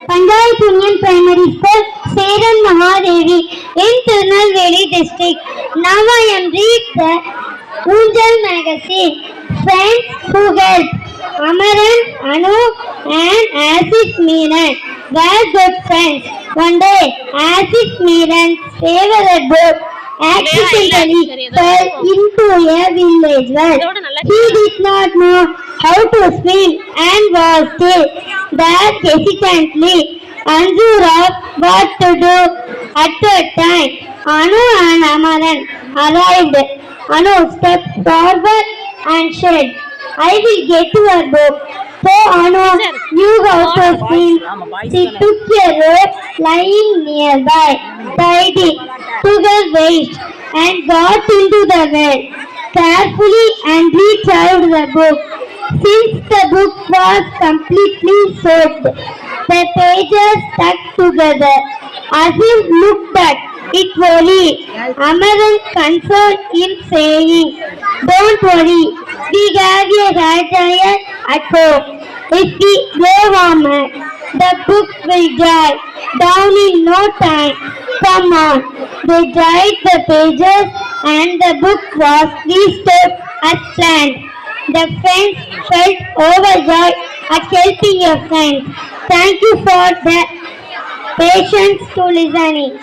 Panchayat Union Primary School, Seran Mahadevi in Tirunelveli district. Now I am read the Unjal magazine. Friends who help Amaran, Anu and Asif Meeran were good friends. One day, Asif Meeran's favorite boat accidentally fell into a village well. He did not know how to swim and was still there hesitantly unsure of what to do. At that time, Anu and Amaran arrived. Anu stepped forward and said, I will get your boat. So Anu knew how to swim. She took a rope lying nearby, tied it to the waist, and got into the well. Carefully and retried the book. Since the book was completely soaked, the pages stuck together. Azim looked at it worried. Amaran consoled him saying, don't worry, we have a hair dryer at home. If we go warmer, the book will dry down in no time. Come on. They dried the pages and the book was restored as planned. The friends felt overjoyed at helping a friend. Thank you for the patience to listening.